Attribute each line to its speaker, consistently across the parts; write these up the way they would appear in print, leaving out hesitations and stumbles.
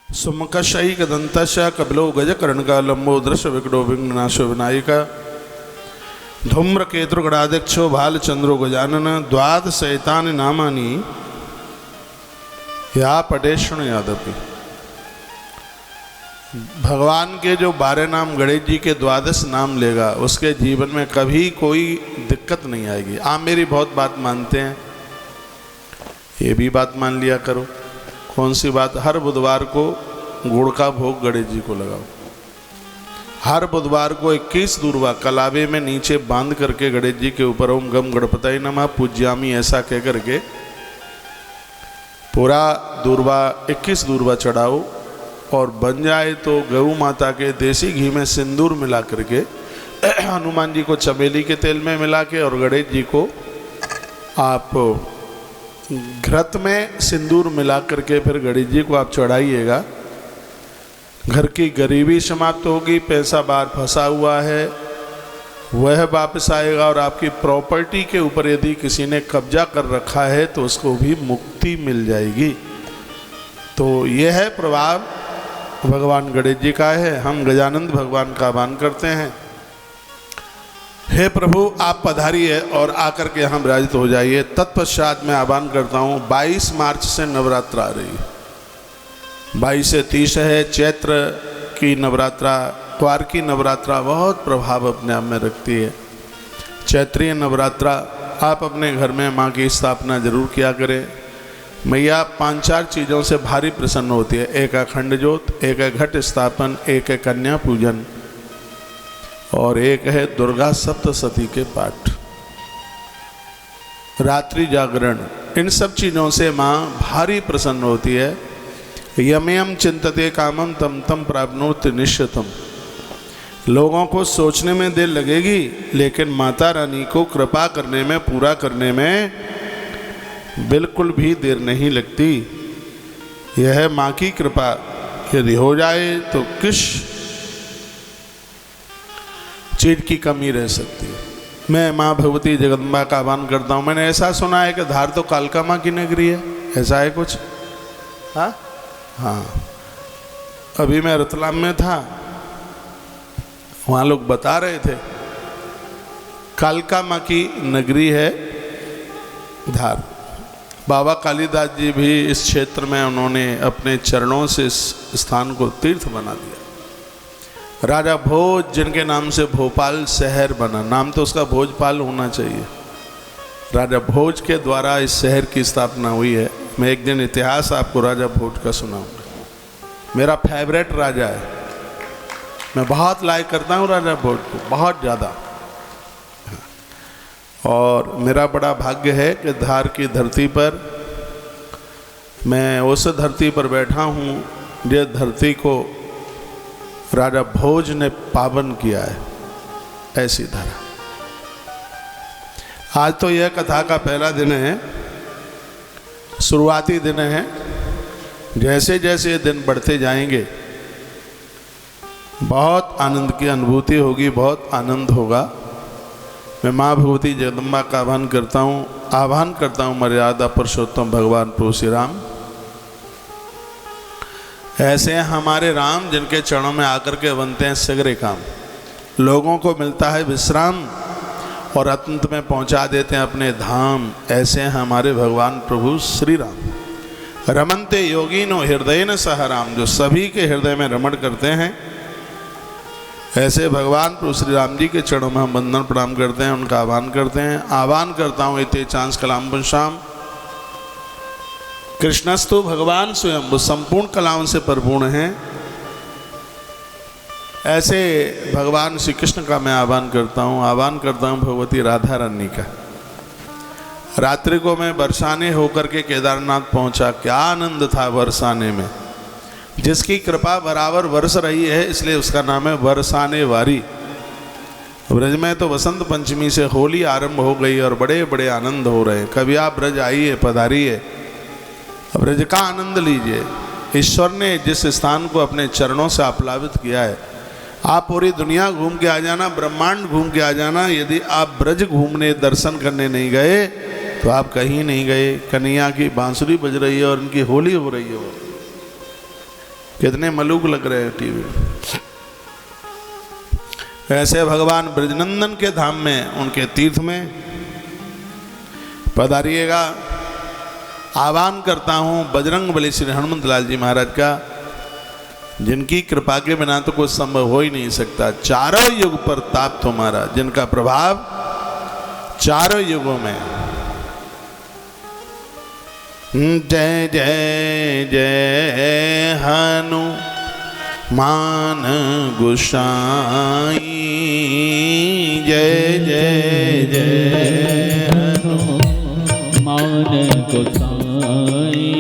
Speaker 1: सुमुखशैकदन्तश्च कपिलो गजकर्णिका लंबो दृश्य विकटो विघ्ननाशो विनायिका धूम्रकेतुर्गणाध्यक्षो भालचंद्रो गजानन द्वादशैतानि नामानि या पटेशण यादपि। भगवान के जो 12 नाम गणेश जी के 12 नाम लेगा उसके जीवन में कभी कोई दिक्कत नहीं आएगी। आप मेरी बहुत बात मानते हैं, ये भी बात मान लिया करो। कौन सी बात? हर बुधवार को गुड़ का भोग गणेश जी को लगाओ। हर बुधवार को 21 दूर्वा कलावे में नीचे बांध करके गणेश जी के ऊपर ओम गम गणपतये नमः पूज्यामि ऐसा कह करके पूरा दूर्वा 21 दूर्वा चढ़ाओ, और बन जाए तो गऊ माता के देसी घी में सिंदूर मिला करके हनुमान जी को चमेली के तेल में मिला के और गणेश जी को आप घृत में सिंदूर मिला करके फिर गणेश जी को आप चढ़ाइएगा। घर की गरीबी समाप्त होगी, पैसा बाहर फंसा हुआ है वह वापस आएगा, और आपकी प्रॉपर्टी के ऊपर यदि किसी ने कब्जा कर रखा है तो उसको भी मुक्ति मिल जाएगी। तो यह है प्रभाव भगवान गणेश जी का है। हम गजानंद भगवान का आह्वान करते हैं, हे प्रभु आप पधारिए और आकर के यहाँ विराजित हो जाइए। तत्पश्चात मैं आह्वान करता हूँ, 22 मार्च से नवरात्र आ रही है, 22 से 30 है चैत्र की नवरात्रा। क्वार की नवरात्रा बहुत प्रभाव अपने आप में रखती है। चैत्रीय नवरात्रा आप अपने घर में माँ की स्थापना जरूर किया करें। मैया 5-4 चीज़ों से भारी प्रसन्न होती है। एक है अखंड ज्योत, एक है घट स्थापन, एक है कन्या पूजन, और एक है दुर्गा सप्तशती के पाठ, रात्रि जागरण। इन सब चीज़ों से माँ भारी प्रसन्न होती है। यमयम चिंतते कामम तम तम प्राप्नोति निश्चितम। लोगों को सोचने में देर लगेगी, लेकिन माता रानी को कृपा करने में, पूरा करने में बिल्कुल भी देर नहीं लगती। यह है माँ की कृपा। यदि हो जाए तो किस चीज की कमी रह सकती है। मैं माँ भगवती जगदम्बा का आह्वान करता हूँ। मैंने ऐसा सुना है कि धार तो कालका माँ की नगरी है, ऐसा है कुछ? हाँ, अभी मैं रतलाम में था, वहाँ लोग बता रहे थे कालका माँ की नगरी है धार। बाबा कालीदास जी भी इस क्षेत्र में उन्होंने अपने चरणों से इस स्थान को तीर्थ बना दिया। राजा भोज जिनके नाम से भोपाल शहर बना, नाम तो उसका भोजपाल होना चाहिए। राजा भोज के द्वारा इस शहर की स्थापना हुई है। मैं एक दिन इतिहास आपको राजा भोज का सुनाऊंगा। मेरा फेवरेट राजा है, मैं बहुत लाइक करता हूँ राजा भोज को, बहुत ज़्यादा। और मेरा बड़ा भाग्य है कि धार की धरती पर मैं उस धरती पर बैठा हूँ जिस धरती को राजा भोज ने पावन किया है, ऐसी धारा। आज तो यह कथा का पहला दिन है, शुरुआती दिन है। जैसे जैसे दिन बढ़ते जाएंगे बहुत आनंद की अनुभूति होगी, बहुत आनंद होगा। मैं माँ भगवती जगदम्बा का आह्वान करता हूँ मर्यादा पुरुषोत्तम भगवान प्रभु श्री राम। ऐसे हमारे राम जिनके चरणों में आकर के बनते हैं सगरे काम, लोगों को मिलता है विश्राम और अंत में पहुंचा देते हैं अपने धाम। ऐसे हमारे भगवान प्रभु श्री राम। रमनते योगिनो हृदयेन सह राम, जो सभी के हृदय में रमण करते हैं। ऐसे भगवान प्रभु श्री राम जी के चरणों में हम वंदन प्रणाम करते हैं, उनका आह्वान करते हैं। आह्वान करता हूँ इते चांस कलाम पुंसाम कृष्णस्तु भगवान स्वयं, वो संपूर्ण कलाओं से परिपूर्ण हैं। ऐसे भगवान श्री कृष्ण का मैं आह्वान करता हूँ भगवती राधा रानी का। रात्रि को मैं बरसाने होकर के केदारनाथ पहुँचा। क्या आनंद था बरसाने में। जिसकी कृपा बराबर बरस रही है इसलिए उसका नाम है बरसाने वारी। ब्रज में तो बसंत पंचमी से होली आरंभ हो गई और बड़े बड़े आनंद हो रहे हैं। कभी आप ब्रज आइए, पधारिए, ब्रज का आनंद लीजिए। ईश्वर ने जिस स्थान को अपने चरणों से आप्लावित किया है, आप पूरी दुनिया घूम के आ जाना, ब्रह्मांड घूम के आ जाना, यदि आप ब्रज घूमने दर्शन करने नहीं गए तो आप कहीं नहीं गए। कन्हैया की बांसुरी बज रही है और इनकी होली हो रही है। कितने मलूक लग रहे हैं टीवी में। ऐसे भगवान ब्रजनंदन के धाम में, उनके तीर्थ में पधारिएगा। आह्वान करता हूँ बजरंग बली श्री हनुमत लाल जी महाराज का, जिनकी कृपा के बिना तो कुछ संभव हो ही नहीं सकता। चारों युग पर ताप तुम्हारा, जिनका प्रभाव चारों युगों में। जय जय जय हनुमान गोसाई, जय जय जय
Speaker 2: हनुमान गोसाई,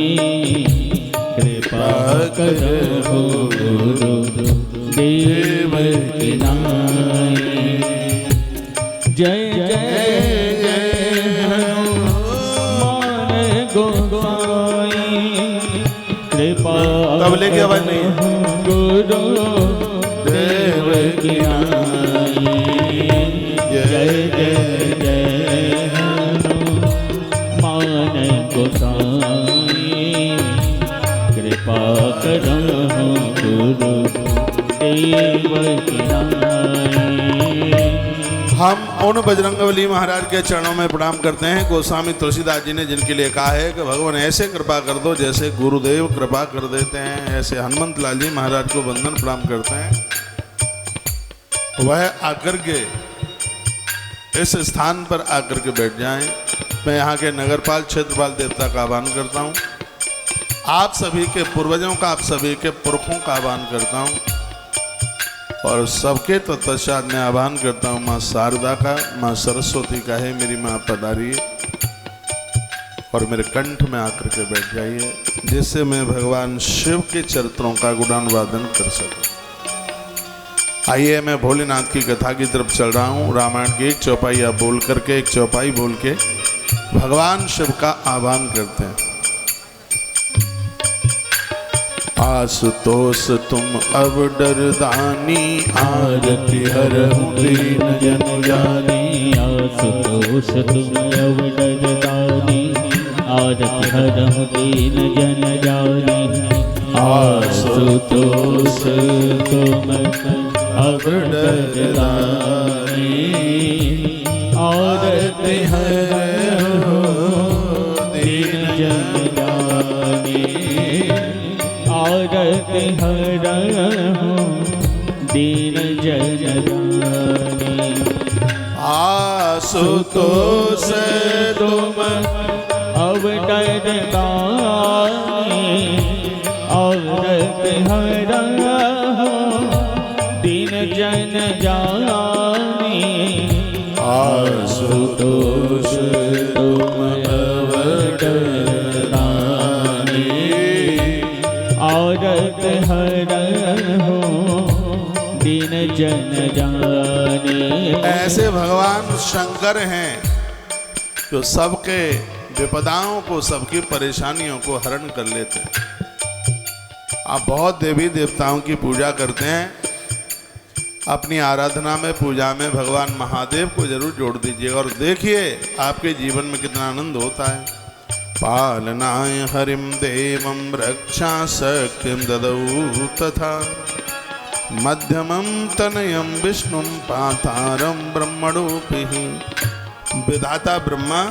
Speaker 2: कृपा करो देव की नाई। जय जय जय हनुमान गोसाई, कृपा
Speaker 1: तबले की आवाज नहीं है।
Speaker 2: गुरु देव की नाई। जय जय जय हनुमान गोसाई, कृपा करो गुरु देव की नाई।
Speaker 1: हम उन बजरंगबली महाराज के चरणों में प्रणाम करते हैं। गोस्वामी तुलसीदास जी ने जिनके लिए कहा है कि भगवान ऐसे कृपा कर दो जैसे गुरुदेव कृपा कर देते हैं, ऐसे हनुमत लाल जी महाराज को वंदन प्रणाम करते हैं। वह आकर के इस स्थान पर आकर के बैठ जाएं। मैं यहाँ के नगरपाल क्षेत्रपाल देवता का आह्वान करता हूँ, आप सभी के पूर्वजों का, आप सभी के पुरखों का आह्वान करता हूँ, और सबके तत्पश्चात मैं आह्वान करता हूँ माँ शारदा का, माँ सरस्वती का है मेरी माँ पधारिए और मेरे कंठ में आकर के बैठ जाइए, जिससे मैं भगवान शिव के चरित्रों का गुणानुवादन कर सकूं। आइए मैं भोलेनाथ की कथा की तरफ चल रहा हूँ। रामायण की एक चौपाई आप बोल करके, एक चौपाई बोल के भगवान शिव का आह्वान करते हैं। आशुतोष तुम अब डरदानी, आरती हरहु दीन जन जानी।
Speaker 2: आशुतोष तुम अब डरदानी, आरती हरहु दीन जन जानी। आशुतोष तुम अब डरदानी, आरती हरहु दीन जन जानी। आरती हरहु दीन जन जानी।
Speaker 1: आशुतोष तुम
Speaker 2: अब डरदानी, आरती हरहु दीन जन जानी।
Speaker 1: आशुतोष तुम अब डरदानी,
Speaker 2: आरत हरहु दीन जन जानी।
Speaker 1: ऐसे भगवान शंकर हैं जो सबके विपदाओं को, सबकी परेशानियों को हरण कर लेते हैं। आप बहुत देवी देवताओं की पूजा करते हैं, अपनी आराधना में, पूजा में भगवान महादेव को जरूर जोड़ दीजिएगा और देखिए आपके जीवन में कितना आनंद होता है। पालनाय हरिम देवं रक्षा शक्तिं ददौ तथा, मध्यमं तनयं विष्णुं पातारं ब्रह्मणोऽपिः। विधाता ब्रह्मा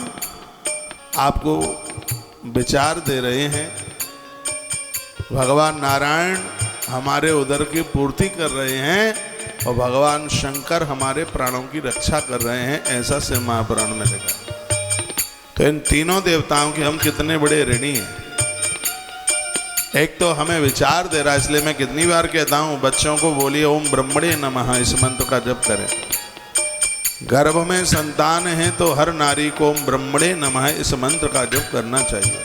Speaker 1: आपको विचार दे रहे हैं, भगवान नारायण हमारे उदर की पूर्ति कर रहे हैं और भगवान शंकर हमारे प्राणों की रक्षा कर रहे हैं, ऐसा से महापुराण में लिखा। तो इन तीनों देवताओं के हम कितने बड़े ऋणी हैं। एक तो हमें विचार दे रहा है, इसलिए मैं कितनी बार कहता हूँ बच्चों को बोलिए ओम ब्रह्मणे नमः, इस मंत्र का जप करें। गर्भ में संतान है तो हर नारी को ओम ब्रह्मणे नमः इस मंत्र का जप करना चाहिए।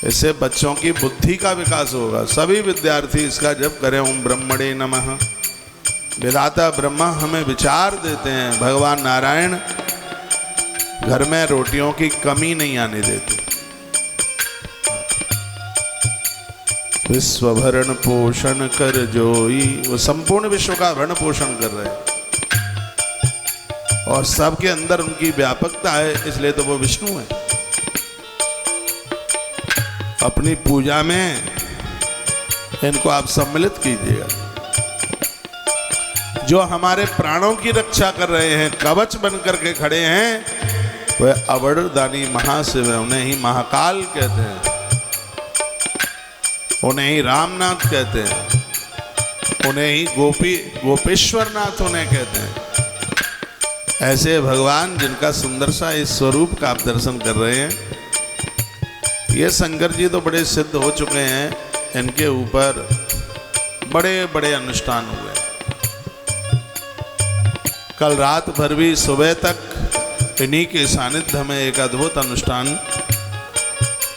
Speaker 1: इससे बच्चों की बुद्धि का विकास होगा। सभी विद्यार्थी इसका जप करें ओम ब्रह्मणे नमः। विधाता ब्रह्मा हमें विचार देते हैं, भगवान नारायण घर में रोटियों की कमी नहीं आने देते। विश्व भरण पोषण कर जोई, वो संपूर्ण विश्व का भरण पोषण कर रहे हैं और सबके अंदर उनकी व्यापकता है, इसलिए तो वो विष्णु है। अपनी पूजा में इनको आप सम्मिलित कीजिएगा। जो हमारे प्राणों की रक्षा कर रहे हैं, कवच बन करके खड़े हैं, वह अवरदानी महाशिव है। उन्हें ही महाकाल कहते हैं, उन्हें ही रामनाथ कहते हैं, उन्हें ही गोपेश्वरनाथ उन्हें कहते हैं। ऐसे भगवान जिनका सुंदर सा इस स्वरूप का आप दर्शन कर रहे हैं। ये शंकर जी तो बड़े सिद्ध हो चुके हैं, इनके ऊपर बड़े बड़े अनुष्ठान हुए। कल रात भर भी सुबह तक इन्हीं के सानिध्य में एक अद्भुत अनुष्ठान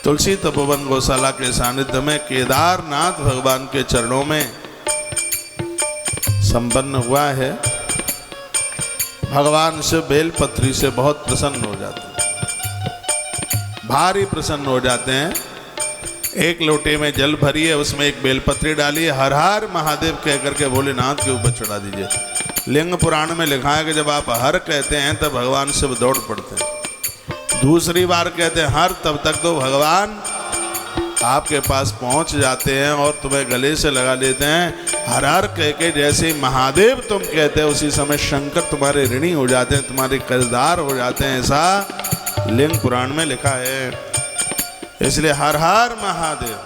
Speaker 1: तुलसी तपोवन गौशाला के सानिध्य में केदारनाथ भगवान के चरणों में संपन्न हुआ है। भगवान से बेलपत्री से बहुत प्रसन्न हो जाते हैं, भारी प्रसन्न हो जाते हैं। एक लोटे में जल भरिए, उसमें एक बेलपत्री डालिए, हर हर महादेव कह करके भोलेनाथ के ऊपर चढ़ा दीजिए। लिंग पुराण में लिखा है कि जब आप हर कहते हैं तब भगवान शिव दौड़ पड़ते हैं। दूसरी बार कहते हैं हर, तब तक तो भगवान आपके पास पहुंच जाते हैं और तुम्हें गले से लगा लेते हैं। हर हर कह के जैसे महादेव तुम कहते हैं, उसी समय शंकर तुम्हारे ऋणी हो जाते हैं, तुम्हारे कर्जदार हो जाते हैं। ऐसा लिंग पुराण में लिखा है। इसलिए हर हर महादेव।